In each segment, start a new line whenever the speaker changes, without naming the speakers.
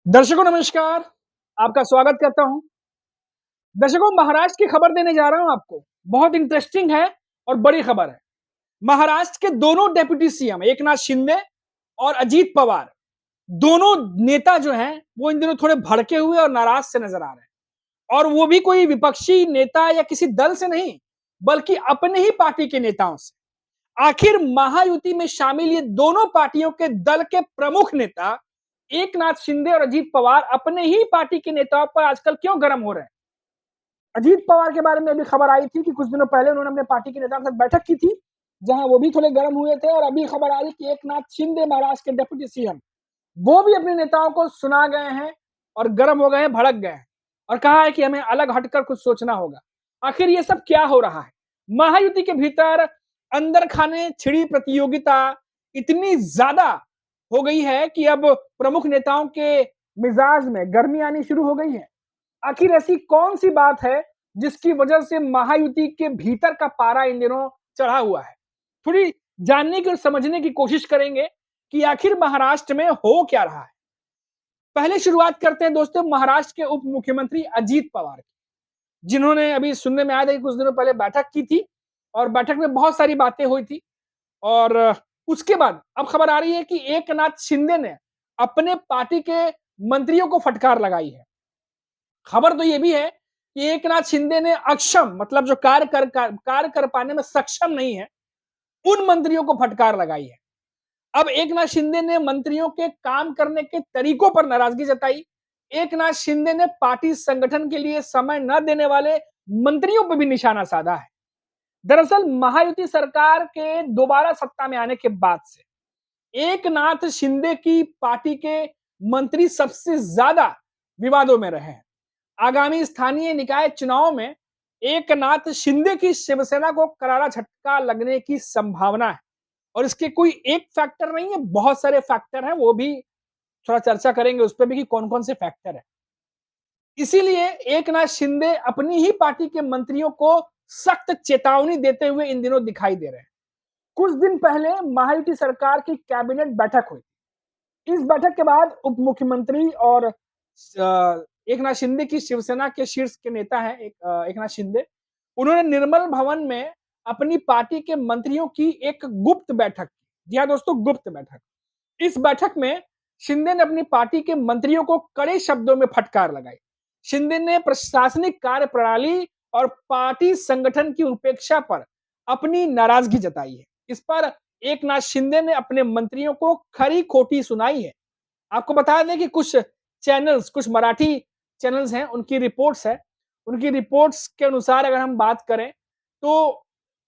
दर्शकों नमस्कार, आपका स्वागत करता हूं। दर्शकों महाराष्ट्र की खबर देने जा रहा हूं आपको। बहुत इंटरेस्टिंग है और बड़ी खबर है। महाराष्ट्र के दोनों डेप्यूटी सीएम एकनाथ शिंदे और अजीत पवार, दोनों नेता जो हैं वो इन दिनों थोड़े भड़के हुए और नाराज से नजर आ रहे हैं। और वो भी कोई विपक्षी नेता या किसी दल से नहीं, बल्कि अपने ही पार्टी के नेताओं से। आखिर महायुति में शामिल ये दोनों पार्टियों के दल के प्रमुख नेता एकनाथ शिंदे और अजीत पवार अपने ही पार्टी के नेताओं पर आजकल क्यों गर्म हो रहे हैं? अजीत पवार के बारे में अभी खबर आई थी कि कुछ दिनों पहले उन्होंने अपने पार्टी के नेताओं के साथ बैठक की थी, जहां वो भी थोड़े गर्म हुए थे। और अभी खबर आ रही कि एकनाथ शिंदे महाराष्ट्र के डिप्टी सीएम, वो भी अपने नेताओं को सुना गए हैं और गर्म हो गए हैं, भड़क गए हैं और कहा है कि हमें अलग हटकर कुछ सोचना होगा। आखिर ये सब क्या हो रहा है? महायुति के भीतर अंदर खाने छिड़ी प्रतियोगिता इतनी ज्यादा हो गई है कि अब प्रमुख नेताओं के मिजाज में गर्मी आनी शुरू हो गई है। आखिर ऐसी कौन सी बात है जिसकी वजह से महायुति के भीतर का पारा इन दिनों चढ़ा हुआ है? थोड़ी जानने की और समझने की कोशिश करेंगे कि आखिर महाराष्ट्र में हो क्या रहा है। पहले शुरुआत करते हैं दोस्तों महाराष्ट्र के उप मुख्यमंत्री अजीत पवार की, जिन्होंने अभी सुनने में आया था कि कुछ दिनों पहले बैठक की थी और बैठक में बहुत सारी बातें हुई थी। और उसके बाद अब खबर आ रही है कि एकनाथ शिंदे ने अपने पार्टी के मंत्रियों को फटकार लगाई है। खबर तो ये भी है कि एकनाथ शिंदे ने अक्षम मतलब जो कार्य कर पाने में सक्षम नहीं है, उन मंत्रियों को फटकार लगाई है। अब एकनाथ शिंदे ने मंत्रियों के काम करने के तरीकों पर नाराजगी जताई। एकनाथ शिंदे ने पार्टी संगठन के लिए समय न देने वाले मंत्रियों पर भी निशाना साधा है। दरअसल महायुति सरकार के दोबारा सत्ता में आने के बाद से एकनाथ शिंदे की पार्टी के मंत्री सबसे ज्यादा विवादों में रहे हैं। आगामी स्थानीय निकाय चुनाव में एकनाथ शिंदे की शिवसेना को करारा झटका लगने की संभावना है। और इसके कोई एक फैक्टर नहीं है, बहुत सारे फैक्टर हैं, वो भी थोड़ा चर्चा करेंगे उस पर भी कि कौन कौन से फैक्टर है। इसीलिए एकनाथ शिंदे अपनी ही पार्टी के मंत्रियों को सख्त चेतावनी देते हुए इन दिनों दिखाई दे रहे हैं। कुछ दिन पहले महायुति सरकार की कैबिनेट बैठक हुई। इस बैठक के बाद उप मुख्यमंत्री और एकनाथ शिंदे की शिवसेना के शीर्ष के नेता हैं एकनाथ शिंदे, उन्होंने निर्मल भवन में अपनी पार्टी के मंत्रियों की एक गुप्त बैठक की। जी हाँ दोस्तों, गुप्त बैठक। इस बैठक में शिंदे ने अपनी पार्टी के मंत्रियों को कड़े शब्दों में फटकार लगाई। शिंदे ने प्रशासनिक कार्य प्रणाली और पार्टी संगठन की उपेक्षा पर अपनी नाराजगी जताई है। इस पर एकनाथ शिंदे ने अपने मंत्रियों को खरी खोटी सुनाई है। आपको बता दें कि कुछ मराठी चैनल्स हैं, उनकी रिपोर्ट्स है। उनकी रिपोर्ट्स के अनुसार अगर हम बात करें तो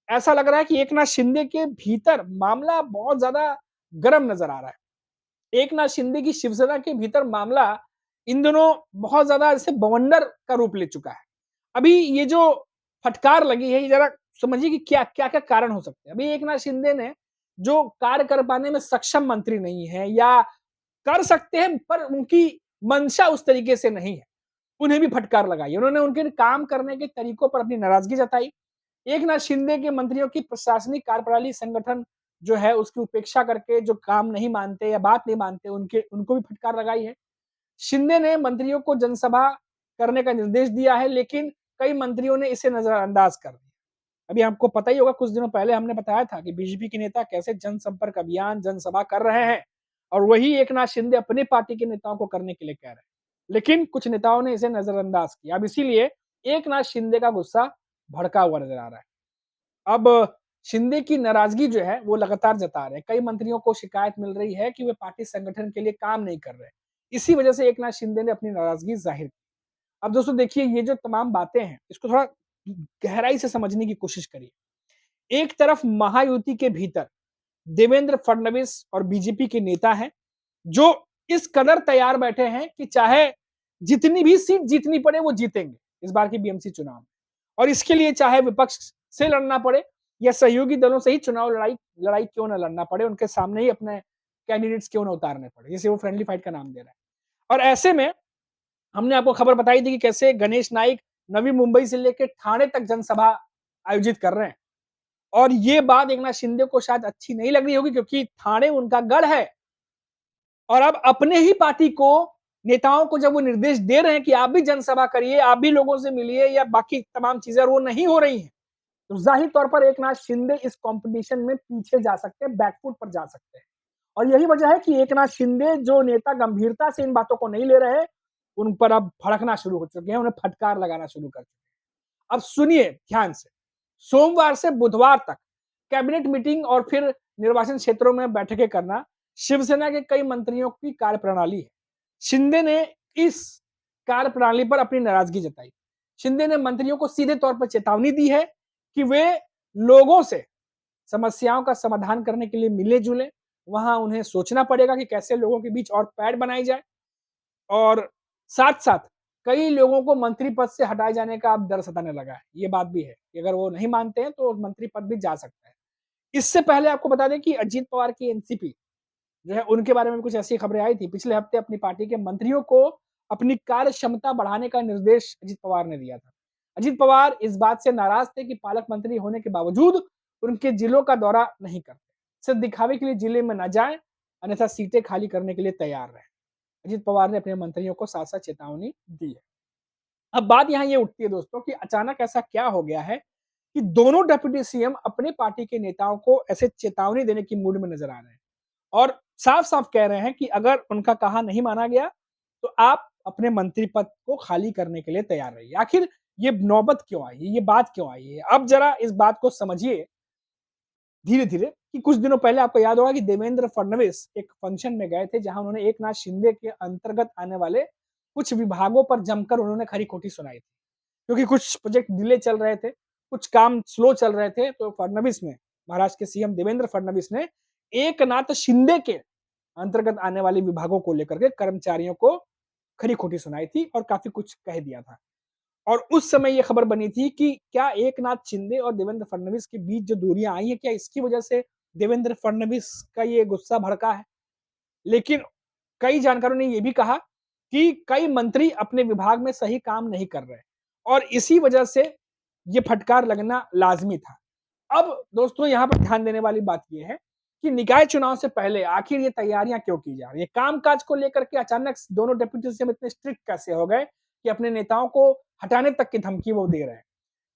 ऐसा लग रहा है कि एकनाथ शिंदे के भीतर मामला बहुत ज्यादा गर्म नजर आ रहा है। एकनाथ शिंदे की शिवसेना के भीतर मामला इन दिनों बहुत ज्यादा जैसे बवंडर का रूप ले चुका है। अभी ये जो फटकार लगी है, ये जरा समझिए कि क्या क्या क्या कारण हो सकते हैं। अभी एकनाथ शिंदे ने जो कार्य कर पाने में सक्षम मंत्री नहीं है या कर सकते हैं पर उनकी मंशा उस तरीके से नहीं है, उन्हें भी फटकार लगाई। उन्होंने उनके काम करने के तरीकों पर अपनी नाराजगी जताई। एकनाथ शिंदे के मंत्रियों की प्रशासनिक कार्यप्रणाली संगठन जो है उसकी उपेक्षा करके जो काम नहीं मानते या बात नहीं मानते उनको भी फटकार लगाई है। शिंदे ने मंत्रियों को जनसभा करने का निर्देश दिया है, लेकिन कई मंत्रियों ने इसे नजरअंदाज कर दिया। अभी आपको पता ही होगा, कुछ दिनों पहले हमने बताया था कि बीजेपी के नेता कैसे जनसंपर्क अभियान जनसभा कर रहे हैं और वही एकनाथ शिंदे अपनी पार्टी के नेताओं को करने के लिए कह रहे हैं, लेकिन कुछ नेताओं ने इसे नजरअंदाज किया। अब इसीलिए एकनाथ शिंदे का गुस्सा भड़का हुआ नजर आ रहा है। अब शिंदे की नाराजगी जो है वो लगातार जता रहे हैं। कई मंत्रियों को शिकायत मिल रही है कि वे पार्टी संगठन के लिए काम नहीं कर रहे। इसी वजह से एकनाथ शिंदे ने अपनी नाराजगी जाहिर की। अब दोस्तों देखिए, ये जो तमाम बातें हैं इसको थोड़ा गहराई से समझने की कोशिश करिए। एक तरफ महायुति के भीतर देवेंद्र फडणवीस और बीजेपी के नेता हैं, जो इस कदर तैयार बैठे हैं कि चाहे जितनी भी सीट जीतनी पड़े वो जीतेंगे इस बार की बीएमसी चुनाव में। और इसके लिए चाहे विपक्ष से लड़ना पड़े या सहयोगी दलों से ही चुनाव लड़ाई लड़ाई क्यों ना लड़ना पड़े, उनके सामने ही अपने कैंडिडेट्स क्यों ना उतारने पड़े, जिसे वो फ्रेंडली फाइट का नाम दे रहे हैं। और ऐसे में हमने आपको खबर बताई थी कि कैसे गणेश नाइक नवी मुंबई से लेकर ठाणे तक जनसभा आयोजित कर रहे हैं। और ये बात एकनाथ शिंदे को शायद अच्छी नहीं लग रही होगी, क्योंकि ठाणे उनका गढ़ है और अब अपने ही पार्टी को नेताओं को जब वो निर्देश दे रहे हैं कि आप भी जनसभा करिए, आप भी लोगों से मिलिए या बाकी तमाम चीजें, और वो नहीं हो रही हैं, तो जाहिर तौर पर एकनाथ शिंदे इस कंपटीशन में पीछे जा सकते हैं, बैकफुट पर जा सकते हैं। और यही वजह है कि एकनाथ शिंदे जो नेता गंभीरता से इन बातों को नहीं ले रहे, उन पर अब भड़कना शुरू हो चुके हैं, उन्हें फटकार लगाना शुरू कर चुके हैं। अब सुनिए ध्यान से, सोमवार से बुधवार तक कैबिनेट मीटिंग और फिर निर्वाचन क्षेत्रों में बैठकें करना शिवसेना के कई मंत्रियों की कार्यप्रणाली है। शिंदे ने इस कार्यप्रणाली पर अपनी नाराजगी जताई। शिंदे ने मंत्रियों को सीधे तौर पर चेतावनी दी है कि वे लोगों से समस्याओं का समाधान करने के लिए मिले जुले, वहां उन्हें सोचना पड़ेगा कि कैसे लोगों के बीच और पैठ बनाई जाए, और साथ साथ कई लोगों को मंत्री पद से हटाए जाने का अब डर सताने लगा है। ये बात भी है कि अगर वो नहीं मानते हैं तो मंत्री पद भी जा सकता है। इससे पहले आपको बता दें कि अजीत पवार की एनसीपी जो है, उनके बारे में कुछ ऐसी खबरें आई थी। पिछले हफ्ते अपनी पार्टी के मंत्रियों को अपनी कार्य क्षमता बढ़ाने का निर्देश अजीत पवार ने दिया था। अजीत पवार इस बात से नाराज थे कि पालक मंत्री होने के बावजूद उनके जिलों का दौरा नहीं करते, सिर्फ दिखावे के लिए जिले में न जाए, अन्यथा सीटें खाली करने के लिए तैयार रहे। अजीत पवार ने अपने मंत्रियों को साथ साथ चेतावनी दी है। अब बात यहाँ ये उठती है दोस्तों कि अचानक ऐसा क्या हो गया है कि दोनों डिप्टी सीएम अपने पार्टी के नेताओं को ऐसे चेतावनी देने की मूड में नजर आ रहे हैं, और साफ-साफ कह रहे हैं कि अगर उनका कहा नहीं माना गया, तो आप अपने मंत्री पद को खाली करने के लिए तैयार रहिए। आखिर ये नौबत क्यों आई है? ये बात क्यों आई है? अब जरा इस बात को समझिए धीरे-धीरे कि कुछ दिनों पहले आपको याद होगा कि देवेंद्र फडणवीस एक फंक्शन में गए थे, जहां उन्होंने एकनाथ शिंदे के अंतर्गत आने वाले कुछ विभागों पर जमकर उन्होंने खरी-खोटी सुनाई थी। क्योंकि कुछ प्रोजेक्ट डिले चल रहे थे, कुछ काम स्लो चल रहे थे, तो फडणवीस ने, महाराष्ट्र के सीएम देवेंद्र फडणवीस ने एकनाथ शिंदे के अंतर्गत आने वाले विभागों को लेकर के कर्मचारियों को खरी-खोटी सुनाई थी और काफी कुछ कह दिया था। और उस समय ये खबर बनी थी कि क्या एकनाथ शिंदे और देवेंद्र फडणवीस के बीच जो दूरियां आई हैं, क्या इसकी वजह से देवेंद्र फडणवीस का ये गुस्सा भड़का है? लेकिन कई जानकारों ने ये भी कहा कि कई मंत्री अपने विभाग में सही काम नहीं कर रहे, और इसी वजह से ये फटकार लगना लाजमी था। अब दोस्तों यहाँ पर ध्यान देने वाली बात ये है कि निकाय चुनाव से पहले आखिर ये तैयारियां क्यों की जा रही है? कामकाज को लेकर के अचानक दोनों डिप्टी सीएम इतने स्ट्रिक्ट कैसे हो गए कि अपने नेताओं को हटाने तक की धमकी वो दे रहे हैं?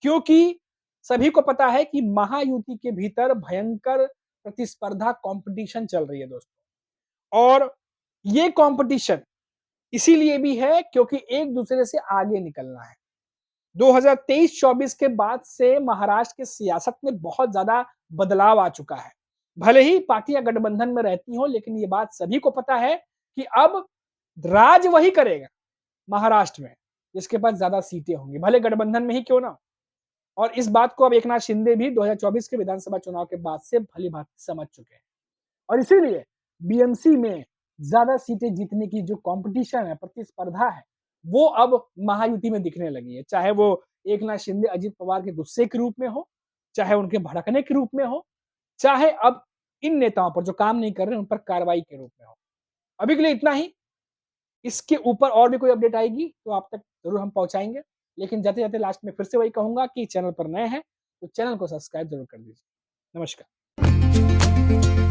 क्योंकि सभी को पता है कि महायुति के भीतर भयंकर प्रतिस्पर्धा कंपटीशन चल रही है दोस्तों, और ये कंपटीशन इसीलिए भी है क्योंकि एक दूसरे से आगे निकलना है। 2023-24 के बाद से महाराष्ट्र की सियासत में बहुत ज्यादा बदलाव आ चुका है। भले ही पार्टियां गठबंधन में रहती हों, लेकिन ये बात सभी को पता है कि अब राज वही करेगा महाराष्ट्र में जिसके पास ज्यादा सीटें होंगी, भले गठबंधन में ही क्यों ना। और इस बात को अब एकनाथ शिंदे भी 2024 के विधानसभा चुनाव के बाद से भली भांति समझ चुके हैं, और इसीलिए बीएमसी में ज्यादा सीटें जीतने की जो कंपटीशन है, प्रतिस्पर्धा है, वो अब महायुति में दिखने लगी है। चाहे वो एकनाथ शिंदे अजित पवार के गुस्से के रूप में हो, चाहे उनके भड़कने के रूप में हो, चाहे अब इन नेताओं पर जो काम नहीं कर रहे उन पर कार्रवाई के रूप में हो। अभी के लिए इतना ही। इसके ऊपर और भी कोई अपडेट आएगी तो आप तक जरूर हम पहुंचाएंगे, लेकिन जाते जाते लास्ट में फिर से वही कहूंगा कि चैनल पर नए हैं तो चैनल को सब्सक्राइब जरूर कर दीजिए। नमस्कार।